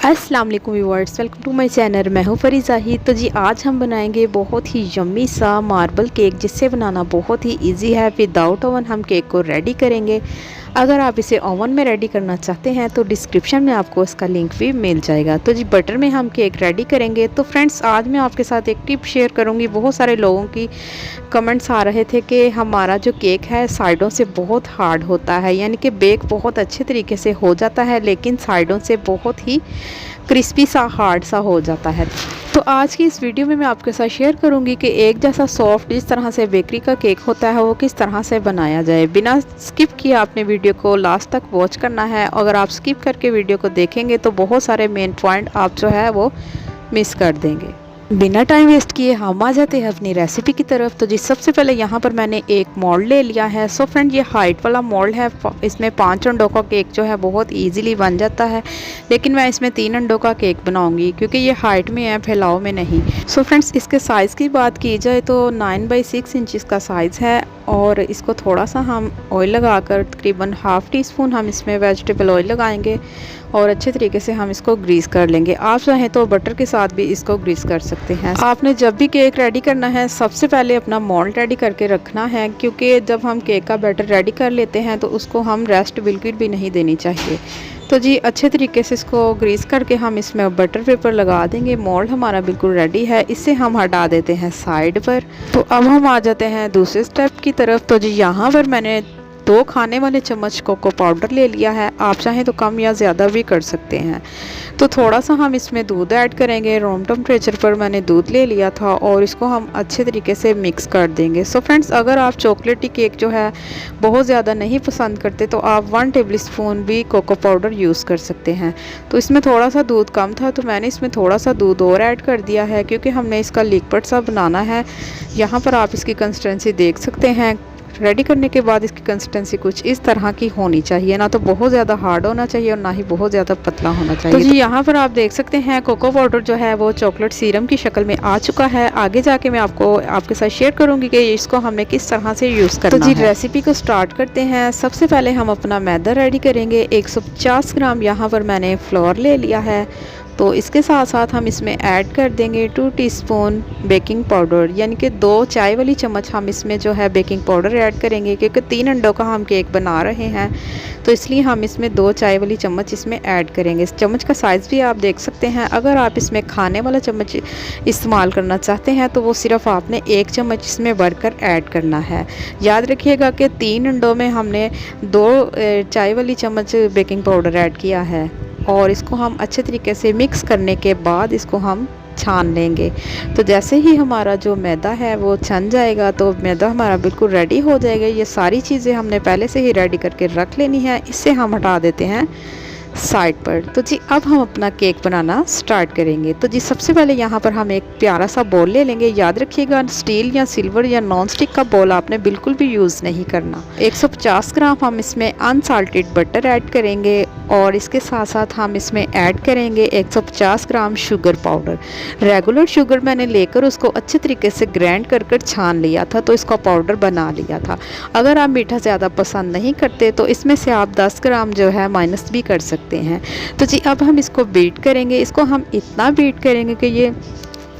अस्सलाम वालेकुम viewers, welcome to my channel. मैं हूँ फरीज़ाही। तो जी आज हम बनाएंगे बहुत ही यम्मी सा मार्बल केक, जिससे बनाना बहुत ही इजी है। विदाउट ओवन हम केक को रेडी करेंगे। अगर आप इसे ओवन में रेडी करना चाहते हैं तो डिस्क्रिप्शन में आपको इसका लिंक भी मिल जाएगा। तो जी बटर में हम केक रेडी करेंगे। तो फ्रेंड्स, आज मैं आपके साथ एक टिप शेयर करूंगी। बहुत सारे लोगों की कमेंट्स आ रहे थे कि हमारा जो केक है साइडों से बहुत हार्ड होता है, यानी कि बेक बहुत अच्छे तरीके से हो जाता है लेकिन साइडों से बहुत ही क्रिस्पी सा हार्ड सा हो जाता है। तो आज की इस वीडियो में मैं आपके साथ शेयर करूंगी कि एक जैसा सॉफ्ट जिस तरह से बेकरी का केक होता है वो किस तरह से बनाया जाए। बिना स्किप किए आपने वीडियो को लास्ट तक वॉच करना है। अगर आप स्किप करके वीडियो को देखेंगे तो बहुत सारे मेन पॉइंट आप जो है वो मिस कर देंगे। बिना टाइम वेस्ट किए हम आ जाते हैं अपनी रेसिपी की तरफ। तो जी सबसे पहले यहाँ पर मैंने एक मोल्ड ले लिया है। सो फ्रेंड, ये हाइट वाला मोल्ड है। इसमें 5 अंडों का केक जो है बहुत इजीली बन जाता है, लेकिन मैं इसमें 3 अंडों का केक बनाऊंगी क्योंकि ये हाइट में है, फैलाव में नहीं। सो फ्रेंड्स, इसके साइज़ की बात की जाए तो 9/6 इंचज़ का साइज़ है। और इसको थोड़ा सा हम ऑयल लगाकर तकरीबन ½ टीस्पून हम इसमें वेजिटेबल ऑयल लगाएंगे और अच्छे तरीके से हम इसको ग्रीस कर लेंगे। आप चाहें तो बटर के साथ भी इसको ग्रीस कर सकते हैं। आपने जब भी केक रेडी करना है सबसे पहले अपना मोल्ड रेडी करके रखना है, क्योंकि जब हम केक का बैटर रेडी कर लेते हैं तो उसको हम रेस्ट बिल्कुल भी नहीं देनी चाहिए। तो जी अच्छे तरीके से इसको ग्रीस करके हम इसमें बटर पेपर लगा देंगे। मोल्ड हमारा बिल्कुल रेडी है। इससे हम हटा देते हैं साइड पर। तो अब हम आ जाते हैं दूसरे स्टेप की तरफ। तो जी यहाँ पर मैंने 2 खाने वाले चम्मच कोको पाउडर ले लिया है। आप चाहें तो कम या ज़्यादा भी कर सकते हैं। तो थोड़ा सा हम इसमें दूध ऐड करेंगे। रूम टेम्परेचर पर मैंने दूध ले लिया था और इसको हम अच्छे तरीके से मिक्स कर देंगे। सो फ्रेंड्स, अगर आप चॉकलेटी केक जो है बहुत ज़्यादा नहीं पसंद करते तो आप 1 टेबल स्पून भी कोको पाउडर यूज़ कर सकते हैं। तो इसमें थोड़ा सा दूध कम था तो मैंने इसमें थोड़ा सा दूध और ऐड कर दिया है, क्योंकि हमने इसका लिक्विड सा बनाना है। यहाँ पर आप इसकी कंसिस्टेंसी देख सकते हैं। रेडी करने के बाद इसकी कंसिस्टेंसी कुछ इस तरह की होनी चाहिए, ना तो बहुत ज़्यादा हार्ड होना चाहिए और ना ही बहुत ज़्यादा पतला होना चाहिए। तो जी यहाँ पर आप देख सकते हैं कोको पाउडर जो है वो चॉकलेट सीरम की शक्ल में आ चुका है। आगे जाके मैं आपके साथ शेयर करूँगी कि इसको हमें किस तरह से यूज़ करना है। तो जी रेसिपी को स्टार्ट करते हैं। सबसे पहले हम अपना मैदा रेडी करेंगे। 150 ग्राम यहाँ पर मैंने फ्लोर ले लिया है। तो इसके साथ साथ हम इसमें ऐड कर देंगे 2 टीस्पून बेकिंग पाउडर, यानी कि 2 चाय वाली चम्मच हम इसमें जो है बेकिंग पाउडर ऐड करेंगे, क्योंकि 3 अंडों का हम केक बना रहे हैं। तो इसलिए हम इसमें 2 चाय वाली चम्मच इसमें ऐड करेंगे। इस चम्मच का साइज़ भी आप देख सकते हैं। अगर आप इसमें खाने वाला चम्मच इस्तेमाल करना चाहते हैं तो वो सिर्फ आपने 1 चम्मच इसमें भरकर ऐड करना है। याद रखिएगा कि 3 अंडों में हमने 2 चाय वाली चम्मच बेकिंग पाउडर ऐड किया है। और इसको हम अच्छे तरीके से मिक्स करने के बाद इसको हम छान लेंगे। तो जैसे ही हमारा जो मैदा है वो छन जाएगा तो मैदा हमारा बिल्कुल रेडी हो जाएगा। ये सारी चीज़ें हमने पहले से ही रेडी करके रख लेनी है। इससे हम हटा देते हैं साइड पर। तो जी अब हम अपना केक बनाना स्टार्ट करेंगे। तो जी सबसे पहले यहाँ पर हम एक प्यारा सा बोल ले लेंगे। याद रखिएगा स्टील या सिल्वर या नॉन स्टिक का बोल आपने बिल्कुल भी यूज़ नहीं करना। 150 ग्राम हम इसमें अनसाल्टेड बटर ऐड करेंगे और इसके साथ साथ हम इसमें ऐड करेंगे 150 gram sugar powder. Regular sugar मैंने लेकर उसको अच्छे तरीके से ग्राइंड कर छान लिया था, तो इसका पाउडर बना लिया था। अगर आप मीठा ज़्यादा पसंद नहीं करते तो इसमें से आप 10 ग्राम जो है माइनस भी कर सकते हैं। तो जी अब हम इसको बीट करेंगे। इसको हम इतना बीट करेंगे कि ये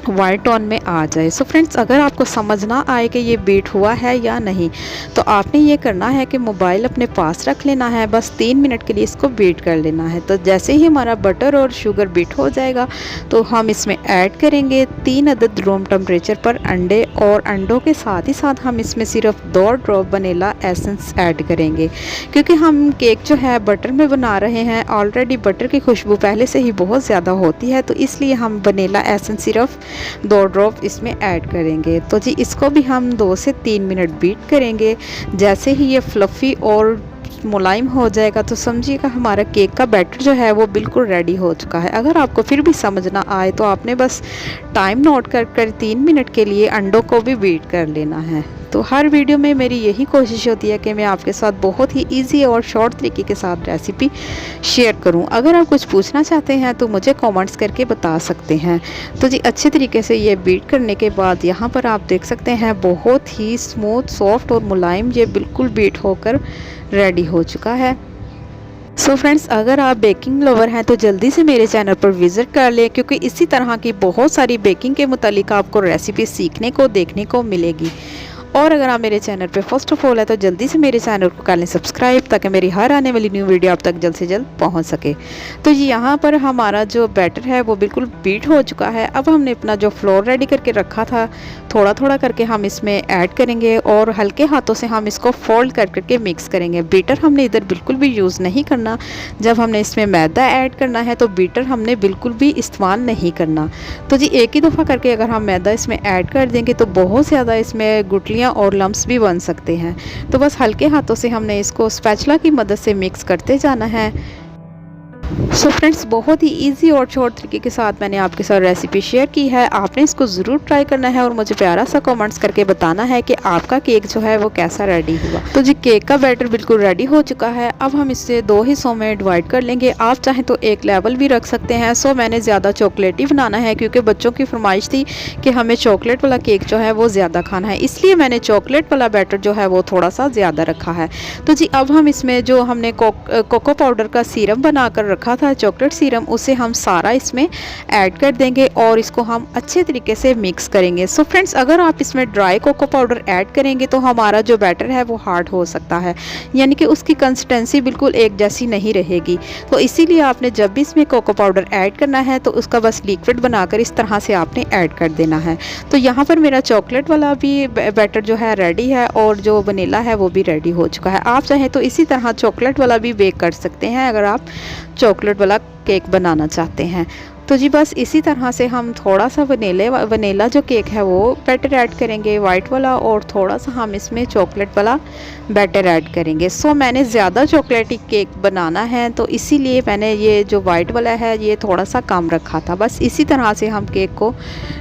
वाइट टोन में आ जाए। सो फ्रेंड्स, अगर आपको समझ ना आए कि ये बीट हुआ है या नहीं तो आपने ये करना है कि मोबाइल अपने पास रख लेना है। बस 3 मिनट के लिए इसको बीट कर लेना है। तो जैसे ही हमारा बटर और शुगर बीट हो जाएगा तो हम इसमें ऐड करेंगे 3 अदद रूम टेम्परेचर पर अंडे, और अंडों के साथ ही साथ हम इसमें सिर्फ 2 ड्रॉप वनीला एसेंस ऐड करेंगे, क्योंकि हम केक जो है बटर में बना रहे हैं। ऑलरेडी बटर की खुशबू पहले से ही बहुत ज़्यादा होती है, तो इसलिए हम वनीला एसेंस सिर्फ 2 ड्रॉप इसमें ऐड करेंगे। तो जी इसको भी हम 2 से 3 मिनट बीट करेंगे। जैसे ही ये फ्लफ़ी और मुलायम हो जाएगा तो समझिएगा हमारा केक का बैटर जो है वो बिल्कुल रेडी हो चुका है। अगर आपको फिर भी समझ ना आए तो आपने बस टाइम नोट कर 3 मिनट के लिए अंडों को भी बीट कर लेना है। तो हर वीडियो में मेरी यही कोशिश होती है कि मैं आपके साथ बहुत ही इजी और शॉर्ट तरीके के साथ रेसिपी शेयर करूं। अगर आप कुछ पूछना चाहते हैं तो मुझे कमेंट्स करके बता सकते हैं। तो जी अच्छे तरीके से ये बीट करने के बाद यहाँ पर आप देख सकते हैं बहुत ही स्मूथ, सॉफ्ट और मुलायम ये बिल्कुल बीट होकर रेडी हो चुका है। सो फ्रेंड्स, अगर आप बेकिंग लवर हैं तो जल्दी से मेरे चैनल पर विज़िट कर लें, क्योंकि इसी तरह की बहुत सारी बेकिंग के मुतालिक आपको रेसिपी सीखने को देखने को मिलेगी। और अगर आप मेरे चैनल पे फर्स्ट ऑफ ऑल है तो जल्दी से मेरे चैनल को कर लें सब्सक्राइब, ताकि मेरी हर आने वाली न्यू वीडियो आप तक जल्द से जल्द पहुंच सके। तो यहाँ पर हमारा जो बैटर है वो बिल्कुल बीट हो चुका है। अब हमने अपना जो फ्लोर रेडी करके रखा था थोड़ा थोड़ा करके हम इसमें ऐड करेंगे और हल्के हाथों से हम इसको फोल्ड कर करके मिक्स करेंगे। बीटर हमने इधर बिल्कुल भी यूज़ नहीं करना। जब हमने इसमें मैदा ऐड करना है तो बीटर हमने बिल्कुल भी इस्तेमाल नहीं करना। तो जी एक ही दफ़ा करके अगर हम मैदा इसमें ऐड कर देंगे तो बहुत ज़्यादा इसमें गुठलियाँ और लम्प्स भी बन सकते हैं। तो बस हल्के हाथों से हमने इसको स्पैचुला की मदद से मिक्स करते जाना है। सो फ्रेंड्स, बहुत ही इजी और शॉर्ट तरीके के साथ मैंने आपके साथ रेसिपी शेयर की है। आपने इसको ज़रूर ट्राई करना है और मुझे प्यारा सा कमेंट्स करके बताना है कि आपका केक जो है वो कैसा रेडी हुआ। तो जी केक का बैटर बिल्कुल रेडी हो चुका है। अब हम इसे 2 हिस्सों में डिवाइड कर लेंगे। आप चाहें तो एक लेवल भी रख सकते हैं। सो मैंने ज़्यादा चॉकलेटी बनाना है क्योंकि बच्चों की फरमाइश थी कि हमें चॉकलेट वाला केक जो है वो ज़्यादा खाना है, इसलिए मैंने चॉकलेट वाला बैटर जो है वो थोड़ा सा ज़्यादा रखा है। तो जी अब हम इसमें जो हमने कोको पाउडर का सीरम बना कर रखा था, चॉकलेट सीरम, उसे हम सारा इसमें ऐड कर देंगे और इसको हम अच्छे तरीके से मिक्स करेंगे। सो फ्रेंड्स, अगर आप इसमें ड्राई कोको पाउडर ऐड करेंगे तो हमारा जो बैटर है वो हार्ड हो सकता है, यानी कि उसकी कंसिस्टेंसी बिल्कुल एक जैसी नहीं रहेगी। तो इसीलिए आपने जब भी इसमें कोको पाउडर ऐड करना है तो उसका बस लिक्विड बनाकर इस तरह से आपने ऐड कर देना है। तो यहाँ पर मेरा चॉकलेट वाला भी बैटर जो है रेडी है और जो वनीला है वो भी रेडी हो चुका है। आप चाहें तो इसी तरह चॉकलेट वाला भी बेक कर सकते हैं अगर आप चॉकलेट वाला केक बनाना चाहते हैं। तो जी बस इसी तरह से हम थोड़ा सा वनीला जो केक है वो बैटर ऐड करेंगे वाइट वाला, और थोड़ा सा हम इसमें चॉकलेट वाला बैटर ऐड करेंगे। सो मैंने ज़्यादा चॉकलेटी केक बनाना है तो इसीलिए मैंने ये जो वाइट वाला है ये थोड़ा सा कम रखा था। बस इसी तरह से हम केक को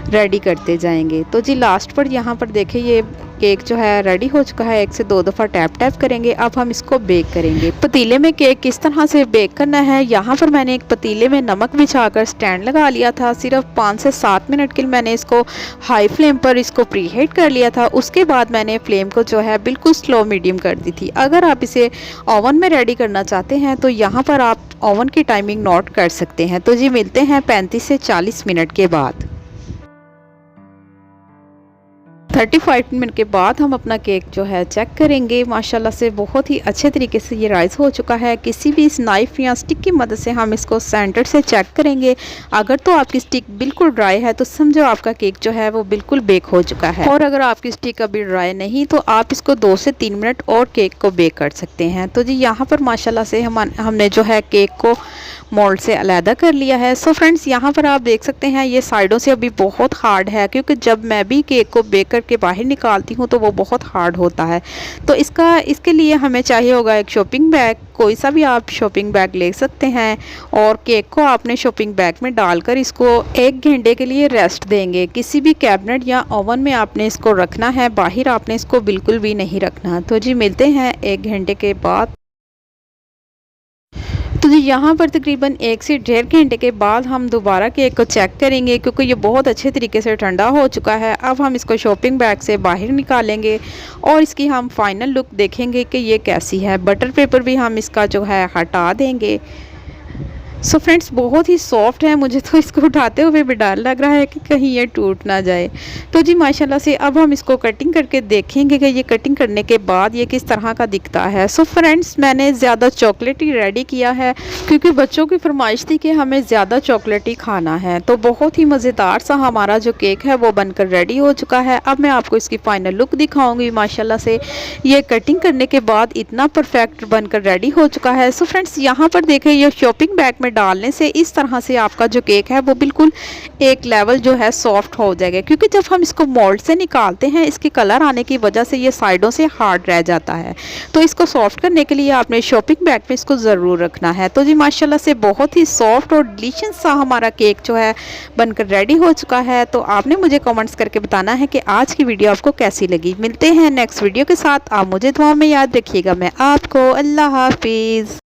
रेडी करते जाएंगे। तो जी लास्ट पर यहाँ पर देखें ये केक जो है रेडी हो चुका है। 1 से 2 दफ़ा टैप करेंगे। अब हम इसको बेक करेंगे। पतीले में केक किस तरह से बेक करना है, यहाँ पर मैंने एक पतीले में नमक बिछाकर स्टैंड लगा लिया था। सिर्फ 5 से 7 मिनट के लिए मैंने इसको हाई फ्लेम पर इसको प्रीहीट कर लिया था। उसके बाद मैंने फ्लेम को जो है बिल्कुल स्लो मीडियम कर दी थी। अगर आप इसे ओवन में रेडी करना चाहते हैं तो यहाँ पर आप ओवन की टाइमिंग नोट कर सकते हैं। तो जी मिलते हैं 35 से 40 मिनट के बाद। 35 मिनट के बाद हम अपना केक जो है चेक करेंगे। माशाल्लाह से बहुत ही अच्छे तरीके से ये राइस हो चुका है। किसी भी इस नाइफ या स्टिक की मदद से हम इसको सेंटर से चेक करेंगे। अगर तो आपकी स्टिक बिल्कुल ड्राई है तो समझो आपका केक जो है वो बिल्कुल बेक हो चुका है, और अगर आपकी स्टिक अभी ड्राई नहीं तो आप इसको 2 से 3 मिनट और केक को बेक कर सकते हैं। तो जी यहाँ पर माशाल्लाह से हमने जो है केक को मोल्ड से अलहदा कर लिया है। सो फ्रेंड्स, यहाँ पर आप देख सकते हैं ये साइडों से अभी बहुत हार्ड है, क्योंकि जब मैं भी केक को बेक करके बाहर निकालती हूँ तो वो बहुत हार्ड होता है। तो इसके लिए हमें चाहिए होगा एक शॉपिंग बैग। कोई सा भी आप शॉपिंग बैग ले सकते हैं और केक को आपने शॉपिंग बैग में डालकर इसको 1 घंटे के लिए रेस्ट देंगे। किसी भी कैबिनेट या ओवन में आपने इसको रखना है, बाहर आपने इसको बिल्कुल भी नहीं रखना। तो जी मिलते हैं 1 घंटे के बाद। तो जी यहाँ पर तकरीबन 1 से 1.5 घंटे के बाद हम दोबारा केक को चेक करेंगे, क्योंकि ये बहुत अच्छे तरीके से ठंडा हो चुका है। अब हम इसको शॉपिंग बैग से बाहर निकालेंगे और इसकी हम फाइनल लुक देखेंगे कि ये कैसी है। बटर पेपर भी हम इसका जो है हटा देंगे। सो फ्रेंड्स, बहुत ही सॉफ्ट है। मुझे तो इसको उठाते हुए भी डर लग रहा है कि कहीं ये टूट ना जाए। तो जी माशाल्लाह से अब हम इसको कटिंग करके देखेंगे कि ये कटिंग करने के बाद ये किस तरह का दिखता है। सो फ्रेंड्स, मैंने ज़्यादा चॉकलेटी रेडी किया है क्योंकि बच्चों की फरमाइश थी कि हमें ज़्यादा चॉकलेटी खाना है। तो बहुत ही मज़ेदार सा हमारा जो केक है वो बनकर रेडी हो चुका है। अब मैं आपको इसकी फ़ाइनल लुक दिखाऊँगी। माशाल्लाह से ये कटिंग करने के बाद इतना परफेक्ट बनकर रेडी हो चुका है। सो फ्रेंड्स, यहाँ पर देखें ये शॉपिंग बैग में डालने से इस तरह से आपका जो केक है वो बिल्कुल एक लेवल जो है सॉफ्ट हो जाएगा, क्योंकि जब हम इसको मोल्ड से निकालते हैं इसके कलर आने की वजह से ये साइडों से हार्ड रह जाता है। तो इसको सॉफ्ट करने के लिए आपने शॉपिंग बैग में इसको ज़रूर रखना है। तो जी माशाल्लाह से बहुत ही सॉफ्ट और डिलीशियस सा हमारा केक जो है बनकर रेडी हो चुका है। तो आपने मुझे कमेंट्स करके बताना है कि आज की वीडियो आपको कैसी लगी। मिलते हैं नेक्स्ट वीडियो के साथ। आप मुझे दुआ में याद रखिएगा। मैं आपको अल्लाह हाफिज़।